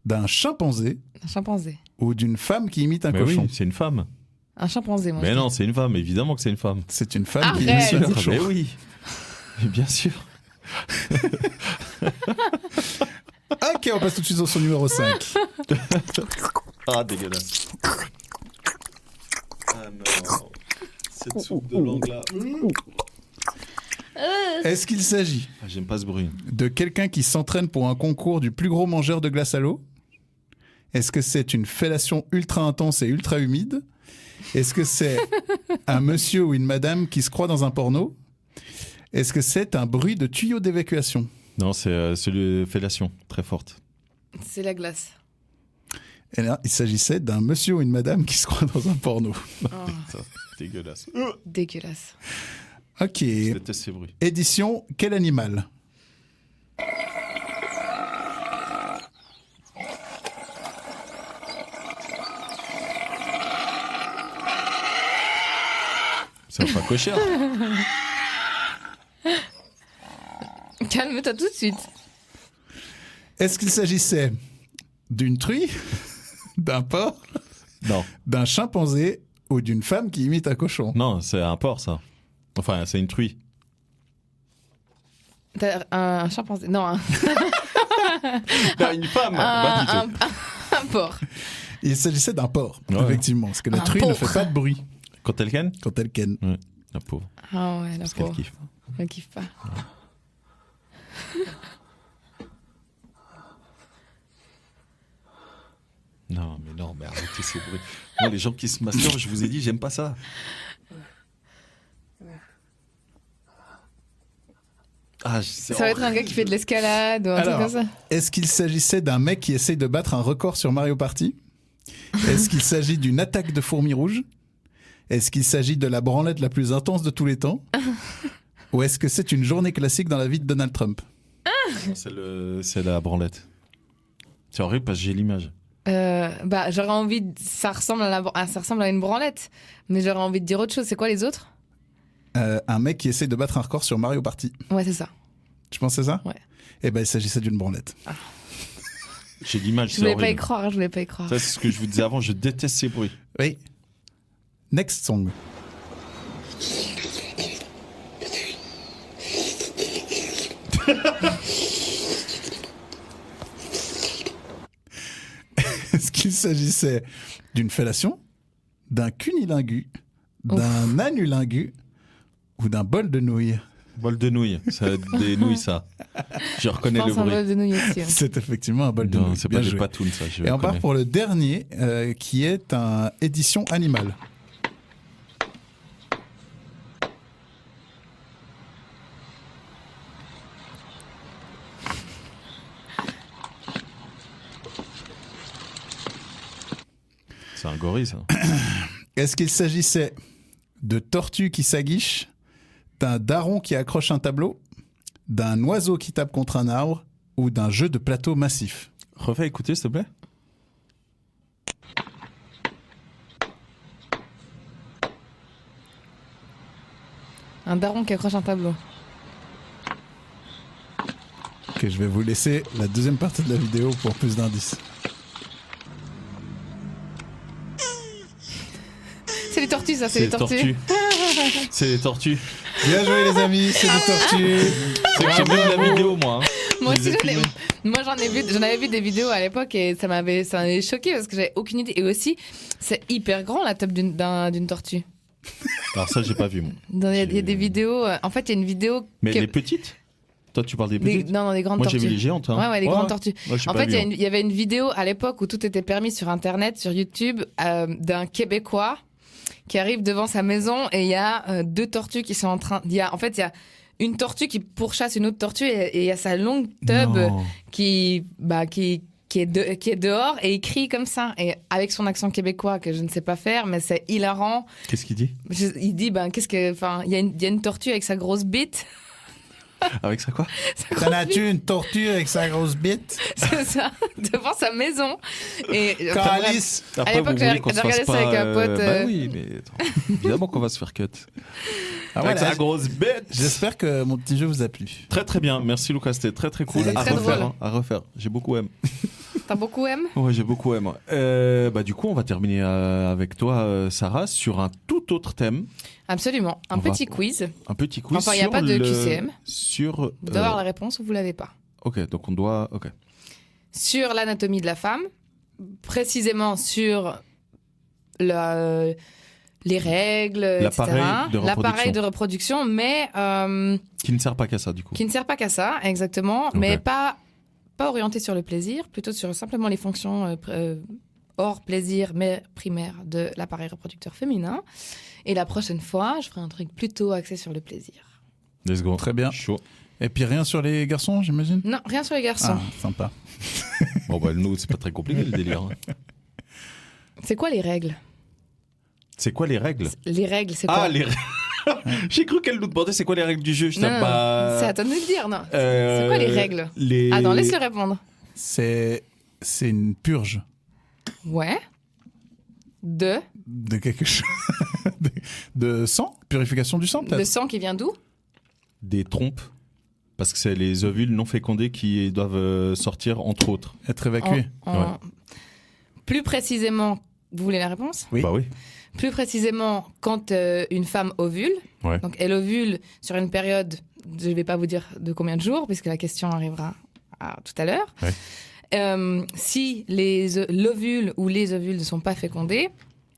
d'un chimpanzé Un chimpanzé. ou d'une femme qui imite un Mais cochon? oui, c'est une femme. Un chimpanzé, moi. Mais je non, c'est une femme, évidemment que c'est une femme. C'est une femme qui Arrête. imite un Ah, cochon. mais oui. Mais bien sûr. Ok, on passe tout de suite au son numéro 5. Ah, dégueulasse. Ah non. Cette soupe de langue là. Est-ce qu'il s'agit Ah, j'aime pas ce bruit. de quelqu'un qui s'entraîne pour un concours du plus gros mangeur de glace à l'eau? Est-ce que c'est une fellation ultra intense et ultra humide? Est-ce que c'est un monsieur ou une madame qui se croit dans un porno? Est-ce que c'est un bruit de tuyau d'évacuation? Non, c'est celui de fellation, très forte. C'est la glace. Et là, il s'agissait d'un monsieur ou une madame qui se croit dans un porno. Oh, Ça, dégueulasse. dégueulasse. Ok. Je déteste ces bruits. Édition, quel animal? Ça va pas cocher. Calme-toi tout de suite. Est-ce qu'il s'agissait d'une truie, d'un porc, Non, d'un chimpanzé ou d'une femme qui imite un cochon? non, c'est un porc, ça. Enfin, c'est une truie. T'as un chimpanzé. Non, Une femme. Pas du tout. un porc. Il s'agissait d'un porc, Ouais. effectivement, parce que la Un truie ne porc. fait pas de bruit Quand elle ken quand elle ken. Ouais, la pauvre. Ah ouais, la Parce qu'elle pauvre. kiffe. Elle kiffe pas. Non, mais arrêtez ces bruits. Moi, les gens qui se masturbent, je vous ai dit, j'aime pas ça. Ah, Ça va être un gars qui fait de l'escalade ou un truc Alors, comme ça. est-ce qu'il s'agissait d'un mec qui essaye de battre un record sur Mario Party? Est-ce qu'il s'agit d'une attaque de fourmis rouges? Est-ce qu'il s'agit de la branlette la plus intense de tous les temps? Ou est-ce que c'est une journée classique dans la vie de Donald Trump? C'est la branlette. C'est horrible parce que j'ai l'image. Bah, j'aurais envie. Ça ressemble à une branlette, mais j'aurais envie de dire autre chose. C'est quoi les autres? Un mec qui essaye de battre un record sur Mario Party. Ouais, c'est ça. Tu pensais ça? Ouais. Eh ben, il s'agissait d'une branlette. J'ai l'image, Je c'est voulais pas y horrible. croire. Je voulais pas y croire. Ça, c'est ce que je vous disais avant, je déteste ces bruits. Oui. Next song. Est-ce qu'il s'agissait d'une fellation, d'un cunilingus, d'un anulingus ou d'un bol de nouilles? Bol de nouilles. Ça va être des nouilles, ça. Je Je reconnais le pense un bruit. bol de nouilles aussi. hein. C'est effectivement un bol de Non, nouilles. c'est Bien pas des joué. patounes, ça. Je Et on part reconnais. pour le dernier, qui est un édition animale. C'est un gorille, ça. Est-ce qu'il s'agissait de tortues qui s'aguichent, d'un daron qui accroche un tableau, d'un oiseau qui tape contre un arbre ou d'un jeu de plateau massif? Refais écouter, s'il te plaît. Un daron qui accroche un tableau. Ok, je vais vous laisser la deuxième partie de la vidéo pour plus d'indices. C'est les tortues, ça. C'est les tortues. C'est les tortues. Bien joué les amis, c'est des tortues. C'est que j'ai vu la vidéo, moi. hein. Moi Je les aussi, ai filmées. j'en avais vu des vidéos à l'époque et ça m'avait choqué parce que j'avais aucune idée. Et aussi, c'est hyper grand la tête d'une tortue. Alors ça, j'ai pas vu, moi. Il y a des vidéos. En fait, il y a une vidéo. Mais que- les petites? Toi, tu parles des petites? Non, des grandes Moi, tortues. j'ai vu les géantes. Hein. Ouais, les grandes tortues. Moi, j'ai En pas fait, vu, hein. il y avait une vidéo à l'époque où tout était permis sur Internet, sur YouTube, d'un Québécois qui arrive devant sa maison et il y a deux tortues qui sont en train. Il y a une tortue qui pourchasse une autre tortue et il y a sa longue tub Non. qui est dehors et il crie comme ça. Et avec son accent québécois que je ne sais pas faire, mais c'est hilarant. Qu'est-ce qu'il dit? Il dit, il y a une tortue avec sa grosse bite. Avec ça, quoi? T'en as-tu une tortue avec sa grosse bite? C'est ça, devant sa maison. Et Calice. Après, l'époque, vous voulez qu'on j'ai se fasse regardé ça pas, avec un pote, Bah oui, mais attends. Évidemment qu'on va se faire cut. Ah, Avec voilà. sa grosse bête. J'espère que mon petit jeu vous a plu. Très très bien, merci Lucas, c'était très très cool. C'était À très refaire, drôle. hein, à refaire. J'ai beaucoup aimé. T'as beaucoup aimé? Ouais, j'ai beaucoup aimé. Du coup, on va terminer avec toi, Sarah, sur un tout autre thème. Absolument. Un On va- petit quiz. Un petit quiz Enfin, il y a sur pas de le- QCM. Sur. Vous devez avoir la réponse ou vous l'avez pas. Ok, donc on doit. Ok. Sur l'anatomie de la femme, précisément sur les règles, L'appareil etc. de reproduction. L'appareil de reproduction, mais Qui ne sert pas qu'à ça, du coup. qui ne sert pas qu'à ça, exactement, mais pas orienté sur le plaisir, plutôt sur simplement les fonctions hors plaisir, mais primaires de l'appareil reproducteur féminin. Et la prochaine fois, je ferai un truc plutôt axé sur le plaisir. Let's go. Très bien. Chaud. Et puis rien sur les garçons, j'imagine? Non, rien sur les garçons. Ah, sympa. Bon, bah, nous, c'est pas très compliqué le délire. hein. C'est quoi les règles? C'est quoi les règles? Les règles, c'est quoi? Ah, les règles. J'ai cru qu'elle nous demandait c'est quoi les règles du jeu. Je Non, t'ai non, pas. c'est à toi de nous le dire, non. C'est quoi les règles Attends, laisse-le répondre. C'est une purge Ouais. De quelque chose. de sang, purification du sang Le peut-être. sang qui vient d'où? Des trompes. Parce que c'est les ovules non fécondés qui doivent sortir, entre autres. Être évacué. Plus précisément, vous voulez la réponse? Oui. Bah oui. Plus précisément, quand une femme ovule, Ouais. donc elle ovule sur une période, je ne vais pas vous dire de combien de jours, puisque la question arrivera tout à l'heure. Ouais. Si l'ovule ou les ovules ne sont pas fécondés,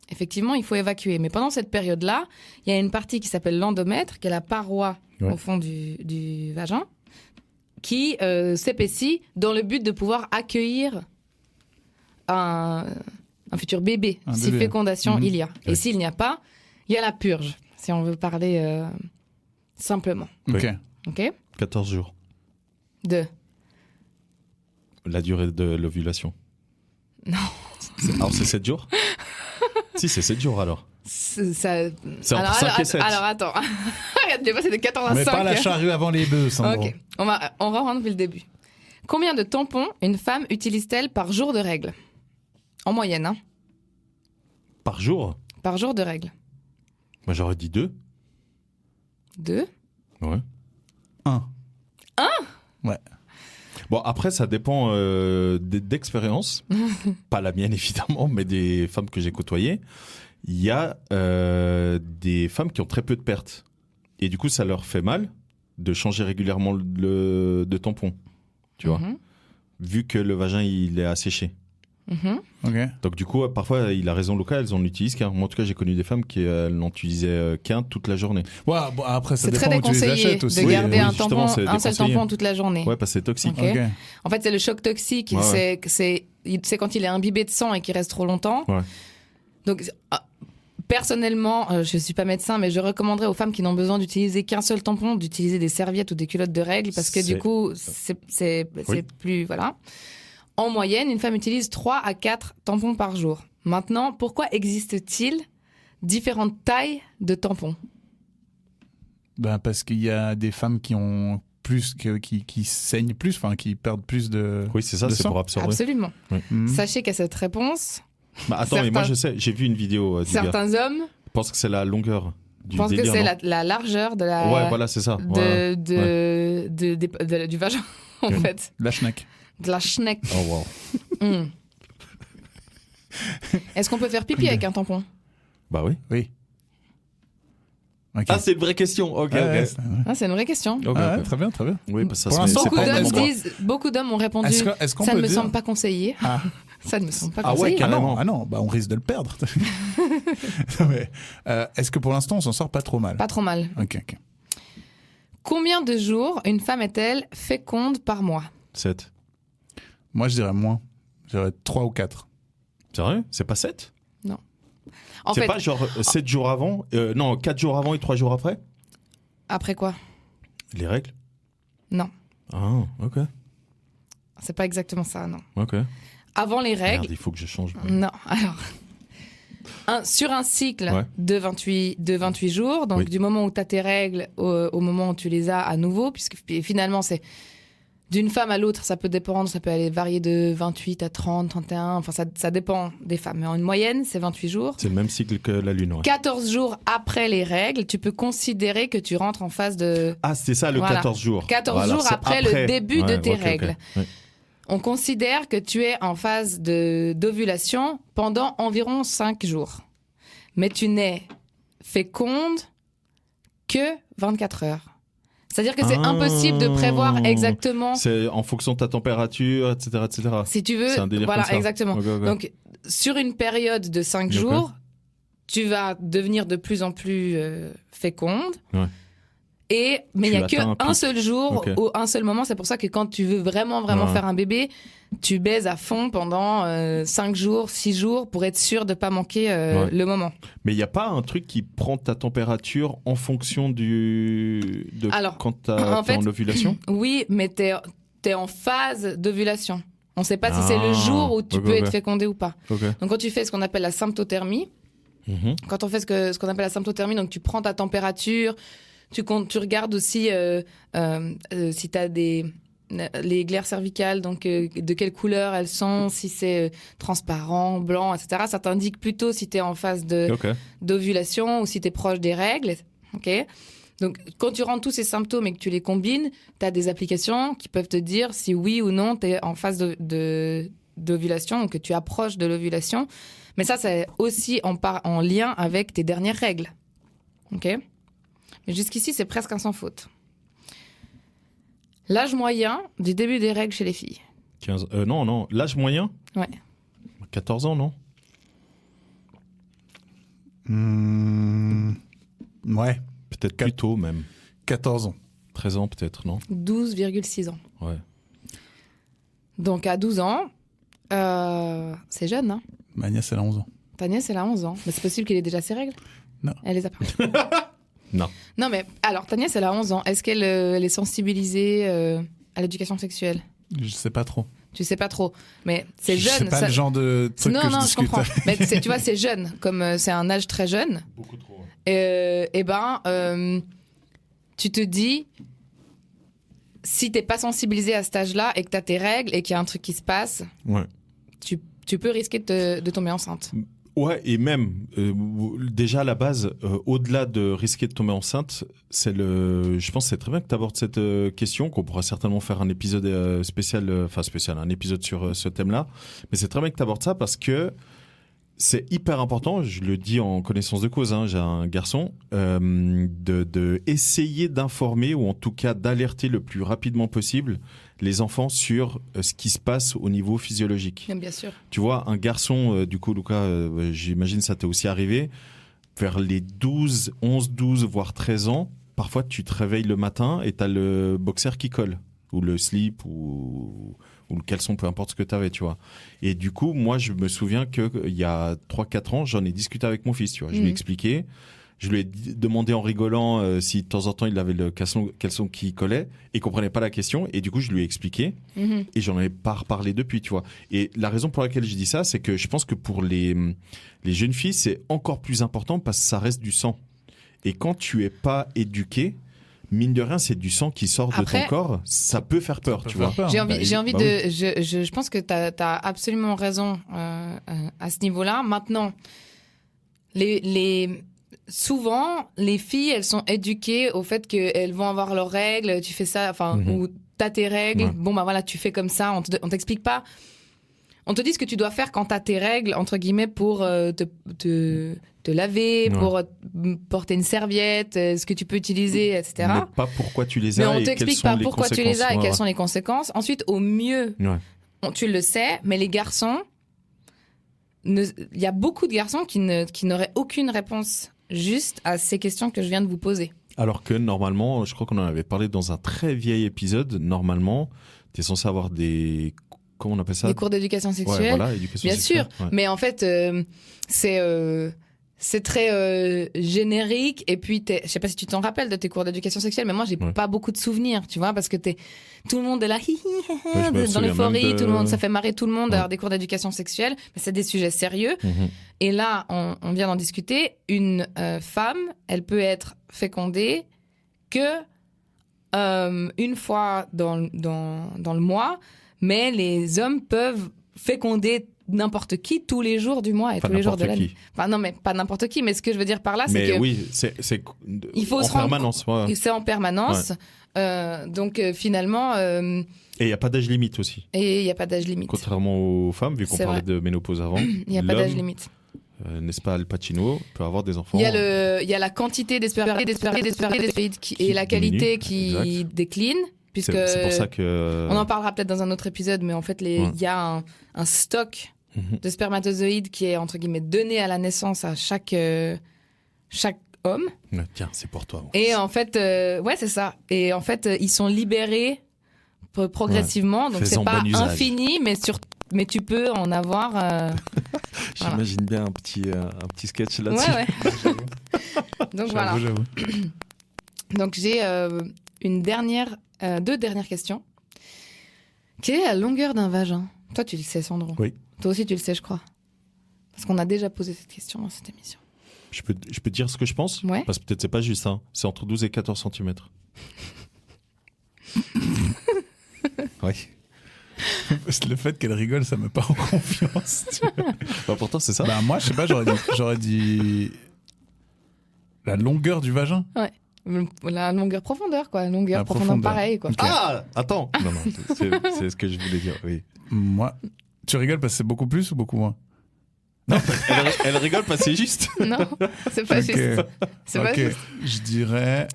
effectivement, il faut évacuer. Mais pendant cette période-là, il y a une partie qui s'appelle l'endomètre, qui est la paroi au fond du vagin, qui s'épaissit dans le but de pouvoir accueillir un futur bébé, si bébé. fécondation il y a. Et Ouais. s'il n'y a pas, il y a la purge, si on veut parler simplement. Ok. OK 14 jours. De La durée de l'ovulation. Non. Alors c'est 7 jours Si, c'est 7 jours alors. C'est C'est entre 5 et 7. Alors attends. Arrête de passer de 14 à Mais 5. pas la charrue avant les bœufs, Sandro. Ok, on va reprendre depuis le début. Combien de tampons une femme utilise-t-elle par jour de règles? En moyenne, hein. Par jour? Par jour de règles. Moi j'aurais dit 2. 2. Ouais. 1. Ouais. Bon, après, ça dépend d'expérience. Pas la mienne, évidemment, mais des femmes que j'ai côtoyées. Il y a des femmes qui ont très peu de pertes. Et du coup, ça leur fait mal de changer régulièrement de tampon. Tu vois, vu que le vagin, il est asséché. Ok. Donc du coup, parfois, il a raison, Luca, elles en utilisent qu'un. Moi, en tout cas, j'ai connu des femmes qui n'en utilisaient qu'un toute la journée. Ouais, bon, après, ça C'est très dépend où tu les déconseillé achètes aussi. de garder Oui, un justement, c'est seul déconseillé. tampon toute la journée. Ouais, parce que c'est toxique. Ok. Ok. En fait, c'est le choc toxique. Ouais, C'est quand il est imbibé de sang et qu'il reste trop longtemps. Ouais. Donc, personnellement, je ne suis pas médecin, mais je recommanderais aux femmes qui n'ont besoin d'utiliser qu'un seul tampon, d'utiliser des serviettes ou des culottes de règles, parce que du coup, c'est Oui. plus... Voilà. En moyenne, une femme utilise 3 à 4 tampons par jour. Maintenant, pourquoi existe-t-il différentes tailles de tampons? Ben, parce qu'il y a des femmes qui ont plus, qui saignent plus, enfin, qui perdent plus de. Oui, c'est ça, de c'est sang. pour absorber. Absolument. Mhm. Sachez qu'à cette réponse, Bah, attends, mais moi, je sais, j'ai vu une vidéo du gars. certains hommes Je pense que c'est la longueur du pensent que délire, c'est non la largeur de la... Ouais, voilà, c'est ça. Ouais. du vagin, en Ok. fait. La schneck. De la schneck. Oh, wow. Mm. Est-ce qu'on peut faire pipi avec un tampon? Bah oui. Oui. Ok. Ah, c'est une vraie question. Ok, Ouais, ok. ouais, c'est- ouais. Ah, c'est une vraie question. Ok, Ah, ouais, ok. très bien, très bien. Oui, parce que ça Pour se met- l'instant, c'est Beaucoup pas au d'hommes même endroit. beaucoup d'hommes ont répondu Est-ce qu'on ça ne peut me dire- semble pas conseillé. Ah. Ça ne me semble pas Ah ouais, conseillé. carrément. Ah non, bah on risque de le perdre. Non, mais, est-ce que pour l'instant on s'en sort pas trop mal? Pas trop mal. Ok, ok. Combien de jours une femme est-elle féconde par mois? 7. Moi je dirais moins. Je dirais 3 ou 4. Sérieux? C'est pas 7? En C'est fait, pas genre 7 jours avant non, 4 jours avant et 3 jours après? après quoi? Les règles? Non. Ah, ok. C'est pas exactement ça, non. Ok. Avant les règles, Merde, il faut que je change. non. Alors, sur un cycle Ouais. de 28 jours, donc Oui. du moment où tu as tes règles au moment où tu les as à nouveau, puisque finalement, c'est d'une femme à l'autre, ça peut dépendre, ça peut aller varier de 28 à 30, 31, enfin ça dépend des femmes. Mais en une moyenne, c'est 28 jours. C'est le même cycle que la lune, ouais. 14 jours après les règles, tu peux considérer que tu rentres en phase de... Ah, c'était ça le Voilà. 14 jours. 14 Voilà, jours c'est après le début de tes ok, ok. règles. Ouais. On considère que tu es en phase d'ovulation pendant environ 5 jours. Mais tu n'es féconde que 24 heures. C'est-à-dire que c'est Ah. impossible de prévoir exactement C'est en fonction de ta température, etc. etc. si tu veux. C'est un délire Voilà, comme ça. exactement. Ok, ok. Donc, sur une période de 5 Ok. jours, tu vas devenir de plus en plus féconde. Ouais. Mais il n'y a atteins un qu'un pic. seul jour Ok. ou un seul moment. C'est pour ça que quand tu veux vraiment Ouais. faire un bébé, tu baises à fond pendant 5 jours, 6 jours pour être sûr de ne pas manquer Ouais. le moment. Mais il n'y a pas un truc qui prend ta température en fonction de Alors, quand t'es en fait, en ovulation? Oui, mais tu es en phase d'ovulation. On ne sait pas si c'est le Ah, jour où tu ok, peux ok. être fécondé ou pas. Ok. Donc quand tu fais ce qu'on appelle la symptothermie, Mhm. Quand on fait ce qu'on appelle la symptothermie, donc tu prends ta température, tu regardes aussi si tu as les glaires cervicales, donc de quelle couleur elles sont, si c'est transparent, blanc, etc. Ça t'indique plutôt si tu es en phase Ok. d'ovulation ou si tu es proche des règles. Ok. Donc, quand tu rentres tous ces symptômes et que tu les combines, tu as des applications qui peuvent te dire si oui ou non tu es en phase d'ovulation ou que tu approches de l'ovulation. Mais ça, c'est aussi en lien avec tes dernières règles. Ok ? Mais jusqu'ici, c'est presque un sans faute. L'âge moyen du début des règles chez les filles. 15... non. L'âge moyen Ouais. 14 ans, non? Ouais, Peut-être plus tôt même. 14 ans. 13 ans peut-être, non? 12,6 ans. Ouais. Donc, à 12 ans, c'est jeune, hein? Ma nièce, elle a 11 ans. Ta nièce, elle a 11 ans. Mais c'est possible qu'elle ait déjà ses règles? Non. Elle les a pas. Non. Non, mais alors, ta nièce, elle a 11 ans. Est-ce qu'elle elle est sensibilisée à l'éducation sexuelle? Je sais pas trop. Tu sais pas trop. Mais c'est Je sais jeune. pas le genre de truc non, que non, je je discute. comprends. Mais tu vois, c'est jeune. Comme c'est un âge très jeune. Beaucoup trop. Tu te dis, si t'es pas sensibilisé à cet âge-là et que t'as tes règles et qu'il y a un truc qui se passe, Ouais. tu peux risquer de tomber enceinte. Ouais, et même, déjà à la base, au-delà de risquer de tomber enceinte, je pense que c'est très bien que tu abordes cette question, qu'on pourra certainement faire un épisode spécial, un épisode sur ce thème-là. Mais c'est très bien que tu abordes ça parce que c'est hyper important, je le dis en connaissance de cause, hein, j'ai un garçon, de essayer d'informer ou en tout cas d'alerter le plus rapidement possible les enfants sur ce qui se passe au niveau physiologique. Bien sûr. Tu vois, un garçon, du coup, Lucas, j'imagine ça t'est aussi arrivé, vers les 11, 12, voire 13 ans, parfois tu te réveilles le matin et t'as le boxer qui colle, ou le slip, ou le caleçon, peu importe ce que t'avais, tu vois. Et du coup, moi, je me souviens qu'il y a 3-4 ans, j'en ai discuté avec mon fils, tu vois. Je lui ai expliqué, je lui ai demandé en rigolant si de temps en temps il avait le caleçon qui collait, et il comprenait pas la question, et du coup, je lui ai expliqué. Et j'en ai pas reparlé depuis, tu vois. Et la raison pour laquelle je dis ça, c'est que je pense que pour les jeunes filles, c'est encore plus important parce que ça reste du sang. Et quand tu es pas éduqué, mine de rien, c'est du sang qui sort de ton corps, ça peut faire peur, tu vois. J'ai envie bah de... Je pense que tu as absolument raison à ce niveau-là. Maintenant, souvent, les filles, elles sont éduquées au fait qu'elles vont avoir leurs règles, tu fais ça, ou t'as tes règles, Ouais. bon bah voilà, tu fais comme ça, on t'explique pas. On te dit ce que tu dois faire quand t'as tes règles, entre guillemets, pour te laver, Ouais. pour porter une serviette, ce que tu peux utiliser, etc. Mais pas pourquoi tu les Mais as on et quelles t'explique sont pas les pourquoi tu les as et conséquences. quelles Ouais, sont les conséquences. Ensuite, au mieux, ouais. tu le sais, mais les garçons, il y a beaucoup de garçons qui n'auraient aucune réponse juste à ces questions que je viens de vous poser. Alors que normalement, je crois qu'on en avait parlé dans un très vieil épisode, normalement, tu es censé avoir des... Comment on appelle ça? Des cours d'éducation Ouais, sexuelle, voilà, éducation bien sexuelle. sûr. Ouais. Mais en fait, c'est très générique. Et puis, je sais pas si tu t'en rappelles de tes cours d'éducation sexuelle, mais moi, j'ai Ouais. pas beaucoup de souvenirs, tu vois, parce que tout le monde est là, je me dans souviens l'euphorie, même de- tout le monde, ça fait marrer tout le monde Ouais. d'avoir des cours d'éducation sexuelle. Mais c'est des sujets sérieux. Mhm. Et là, on vient d'en discuter. Une femme, elle peut être fécondée que une fois dans le mois, mais les hommes peuvent féconder n'importe qui tous les jours du mois et Pas tous les jours de n'importe l'année. qui. Enfin, non, mais pas n'importe qui. Mais ce que je veux dire par là, c'est Mais que oui, c'est il faut en se rendre permanence. Ouais. c'est en permanence. Donc finalement, Et il n'y a pas d'âge limite aussi. et il n'y a pas d'âge limite. Contrairement aux femmes, vu qu'on C'est parlait vrai. de ménopause avant. Il n'y a pas d'âge l'homme, limite. N'est-ce pas, Al Pacino peut avoir des enfants. Il y a la quantité d'espérmatozoïdes et la qualité diminue, qui décline. Puisque C'est pour ça que... on en parlera peut-être dans un autre épisode, mais en fait, Ouais. il y a un stock Mhm. de spermatozoïdes qui est, entre guillemets, donné à la naissance à chaque homme. Ouais, tiens, c'est pour toi. Et en fait, ouais, c'est ça. Et en fait, ils sont libérés progressivement. Donc, Fais-en c'est pas bon usage. infini, mais tu peux en avoir... J'imagine bien un petit sketch Ouais, là-dessus. ouais. Donc, voilà. J'avoue. Donc, j'ai deux dernières questions. Quelle est la longueur d'un vagin? Toi, tu le sais, Sandro. Oui. Toi aussi, tu le sais, je crois. Parce qu'on a déjà posé cette question dans cette émission. Je peux dire ce que je pense? Ouais. Parce que peut-être c'est pas juste. Hein. C'est entre 12 et 14 cm. Oui. Le fait qu'elle rigole, ça me part en confiance. Tu vois. Bah, pourtant, c'est ça. Bah, moi, je sais pas, j'aurais dit la longueur du vagin. La longueur profondeur, quoi. Longueur La profondeur, profondeur. pareil, quoi. Ok. Ah, attends. Non, c'est ce que je voulais dire. Oui. Moi, tu rigoles parce que c'est beaucoup plus ou beaucoup moins? Elle rigole parce que c'est juste. Non, c'est pas Ok. juste. C'est pas Ok. juste. Je dirais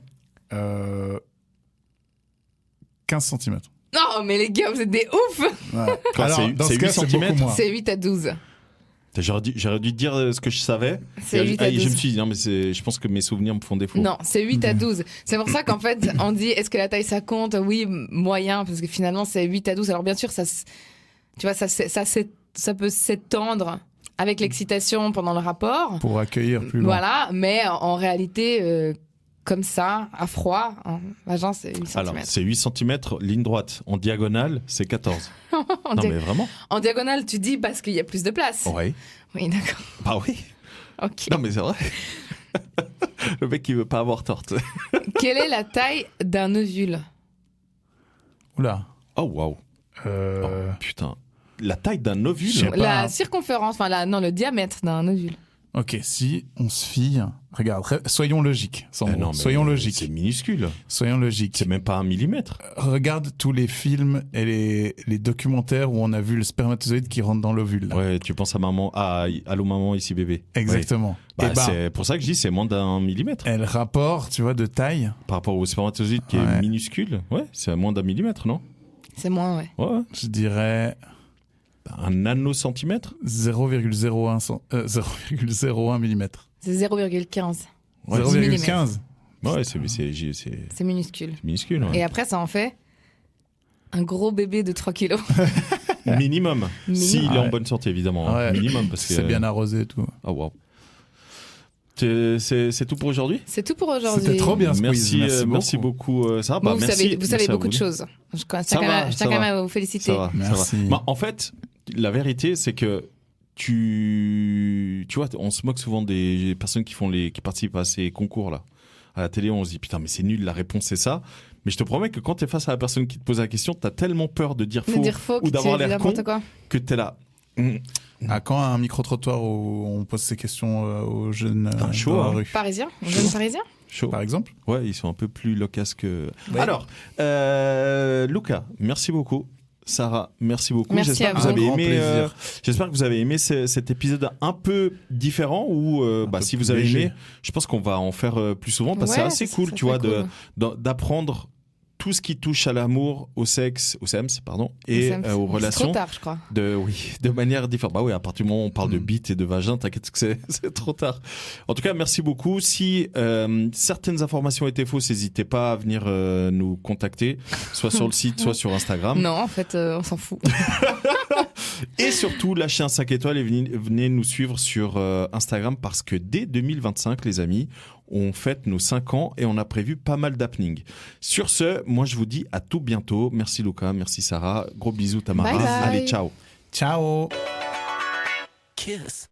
15 cm. Non, mais les gars, vous êtes des ouf. Quand Alors, c'est- dans c'est ce cas, 8 c'est beaucoup centimètres. moins. C'est 8 à 12. J'aurais dû te dire ce que je savais. C'est Et 8 à je 12. me suis dit, non, mais je pense que mes souvenirs me font défaut. Non, c'est 8 à 12. C'est pour ça qu'en fait, on dit est-ce que la taille ça compte? Oui, moyen, parce que finalement c'est 8 à 12. Alors bien sûr, tu vois, ça peut s'étendre avec l'excitation pendant le rapport. Pour accueillir plus loin. Voilà, mais en réalité, comme ça, à froid, un vagin c'est 8 Alors, cm. c'est 8 cm, ligne droite. En diagonale, c'est 14. Non, mais vraiment? En diagonale, tu dis parce qu'il y a plus de place. Oui. Oui, d'accord. Bah oui. Ok. Non, mais c'est vrai. Le mec, il veut pas avoir tort. Quelle est la taille d'un ovule? Oula. Oh, waouh. Oh, putain. La taille d'un ovule? Je sais pas. La circonférence, le diamètre d'un ovule. Ok, si on se fie. Regarde, soyons logiques. Non, mais Soyons C'est logiques. minuscule. Soyons logiques. C'est même pas 1 millimètre. Regarde tous les films et les documentaires où on a vu le spermatozoïde qui rentre dans l'ovule. là. Ouais, tu penses à maman, Allô maman, ici bébé. Exactement. Ouais. Et Bah, c'est pour ça que je dis c'est moins d'1 millimètre. elle rapport, tu vois, de taille, Par rapport au spermatozoïde qui Ouais. est minuscule, ouais, c'est à moins d'1 millimètre, non? C'est moins, ouais. Ouais. je dirais Un nanocentimètre? 0,01 mm. C'est 0,15. Ouais, 0,15. Ouais, c'est C'est minuscule. minuscule. Ouais. Et après, ça en fait un gros bébé de 3 kilos. Minimum. S'il est en Ouais. bonne santé, évidemment. hein. Ouais. Minimum, parce que. C'est bien arrosé et tout. Ah, wow. C'est tout pour aujourd'hui? C'est tout pour aujourd'hui. C'était trop bien, Squeeze. Merci beaucoup, Sarah. Bon, Bah, vous merci, savez merci à beaucoup vous. de choses. Je tiens Ça quand va, même, je ça tiens quand va. même à vous féliciter. Ça va, Merci. ça va. Bah, en fait, la vérité, c'est que tu vois, on se moque souvent des personnes qui participent à ces concours-là. À la télé, on se dit, putain, mais c'est nul, la réponse, c'est ça. Mais je te promets que quand tu es face à la personne qui te pose la question, tu as tellement peur de dire De faux, dire faux, ou que d'avoir tu dis l'air con n'importe quoi. que tu es là. À quand un micro-trottoir où on pose ces questions aux jeunes Putain, chaud, dans la hein. rue, Parisien, jeune parisien. Chaud. par exemple? Ouais, ils sont un peu plus loquaces que. Ouais. Alors, Luca, merci beaucoup. Sarah, merci beaucoup. Merci J'espère à que vous vous. avez Un grand aimé. plaisir. J'espère que vous avez aimé cet épisode un peu différent. Ou peu si plus vous avez léger. aimé, je pense qu'on va en faire plus souvent parce que c'est Ouais, assez ça cool, serait tu vois, cool. d'apprendre tout ce qui touche à l'amour, au sexe, au sems, pardon, et Ça me- aux C'est relations. trop tard, je crois. De manière différente. Bah oui, à partir du moment où on parle de bite et de vagin, t'inquiète que c'est trop tard. En tout cas, merci beaucoup. Si certaines informations étaient fausses, n'hésitez pas à venir nous contacter, soit sur le site, soit sur Instagram. Non, en fait, on s'en fout. Et surtout, lâchez un 5 étoiles et venez nous suivre sur Instagram parce que dès 2025, les amis, on fête nos 5 ans et on a prévu pas mal d'happenings. Sur ce, moi je vous dis à tout bientôt. Merci Luca, merci Sarah. Gros bisous Tamara. Bye bye. Allez, ciao. Ciao. Kiss.